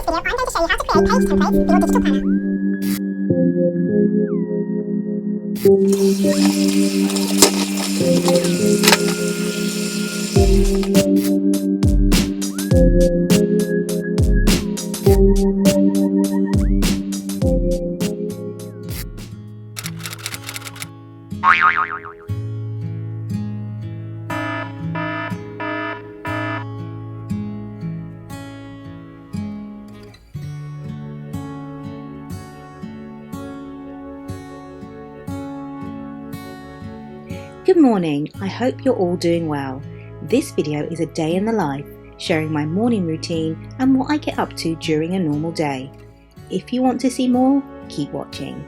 video, I'm going to show you how to create page templates for your digital planner. Good morning, I hope you're all doing well. This video is a day in the life, sharing my morning routine and what I get up to during a normal day. If you want to see more, keep watching.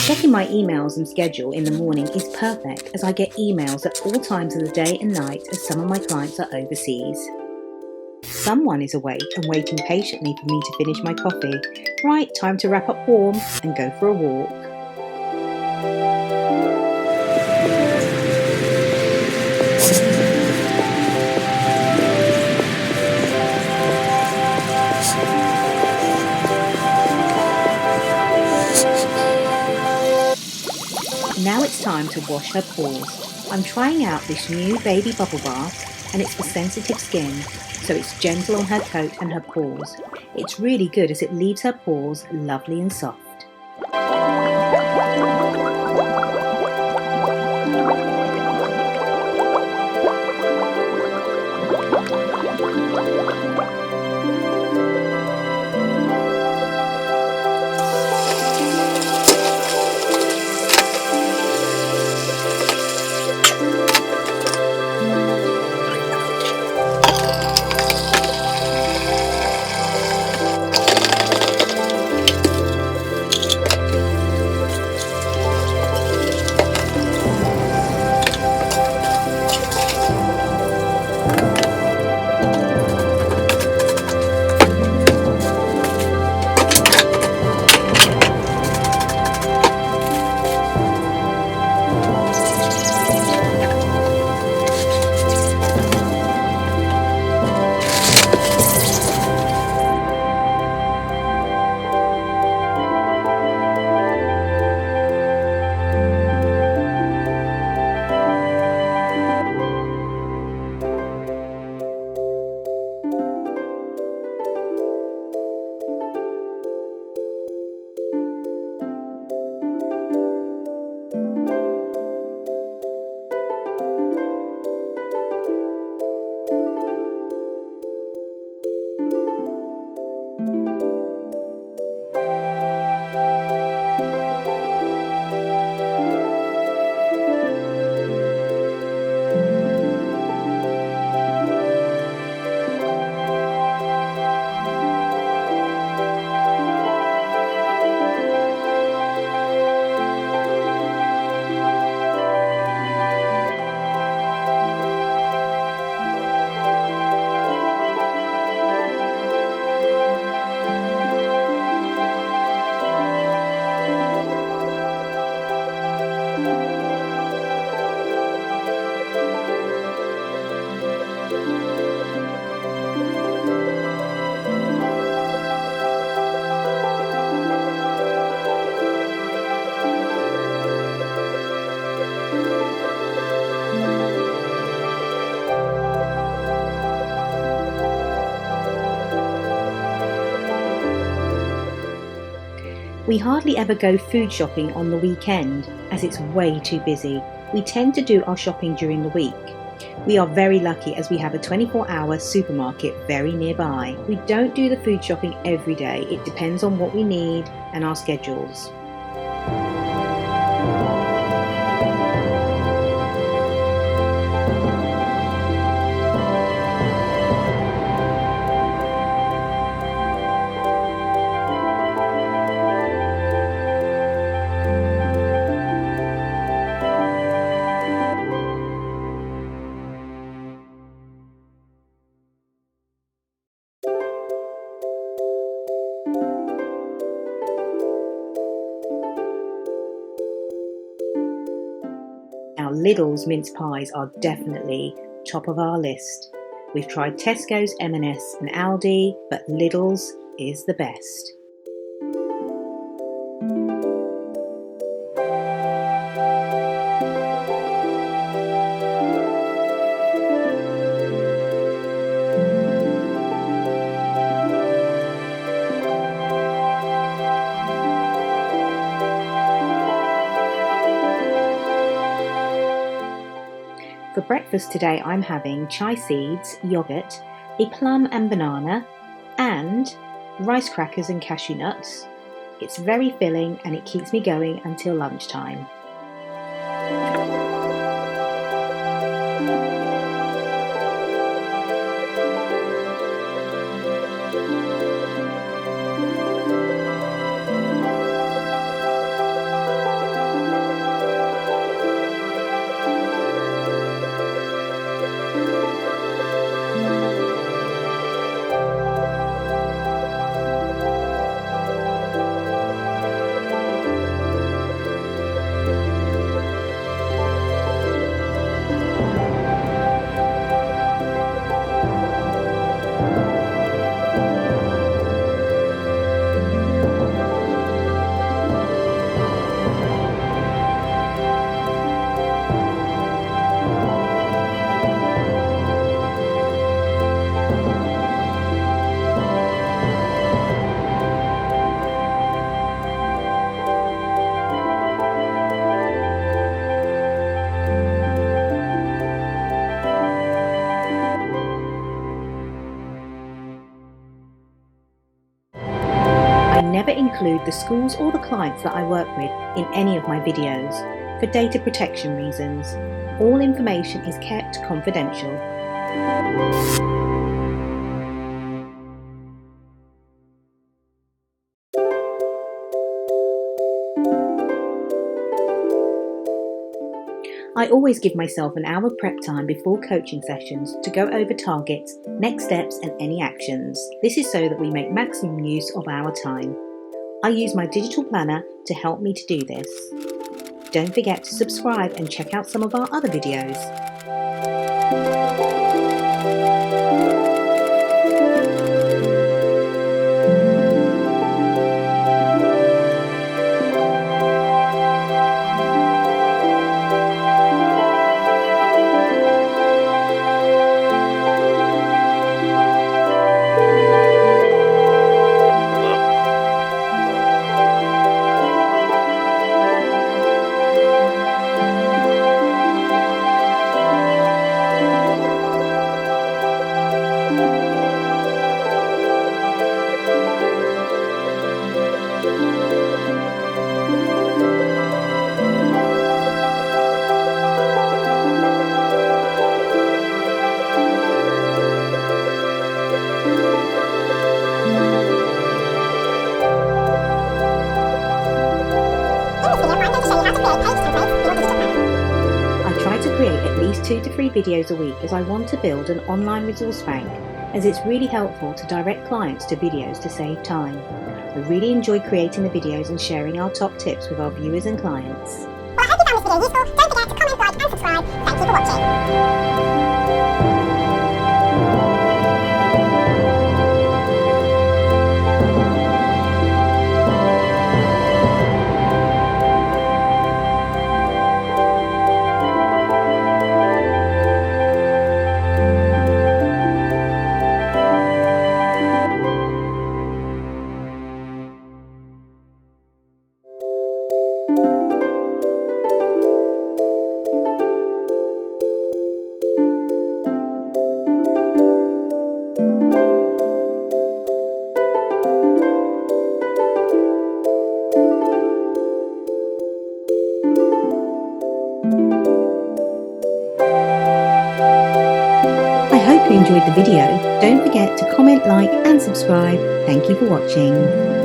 Checking my emails and schedule in the morning is perfect as I get emails at all times of the day and night as some of my clients are overseas. Someone is awake and waiting patiently for me to finish my coffee. Right, time to wrap up warm and go for a walk. Now it's time to wash her paws. I'm trying out this new baby bubble bath and it's for sensitive skin, so it's gentle on her coat and her paws. It's really good as it leaves her paws lovely and soft. We hardly ever go food shopping on the weekend as it's way too busy. We tend to do our shopping during the week. We are very lucky as we have a 24-hour supermarket very nearby. We don't do the food shopping every day. It depends on what we need and our schedules. Lidl's mince pies are definitely top of our list. We've tried Tesco's, M&S and Aldi, but Lidl's is the best. For breakfast today I'm having chai seeds, yoghurt, a plum and banana, and rice crackers and cashew nuts. It's very filling and it keeps me going until lunchtime. I never include the schools or the clients that I work with in any of my videos for data protection reasons. All information is kept confidential. I always give myself an hour prep time before coaching sessions to go over targets, next steps and any actions. This is so that we make maximum use of our time. I use my digital planner to help me to do this. Don't forget to subscribe and check out some of our other videos. Create at least 2 to 3 videos a week as I want to build an online resource bank, as it's really helpful to direct clients to videos to save time. I really enjoy creating the videos and sharing our top tips with our viewers and clients. Well, I hope you found this video useful. Don't forget to comment, like and subscribe. Thank you for watching. I hope you enjoyed the video. Don't forget to comment, like and subscribe. Thank you for watching.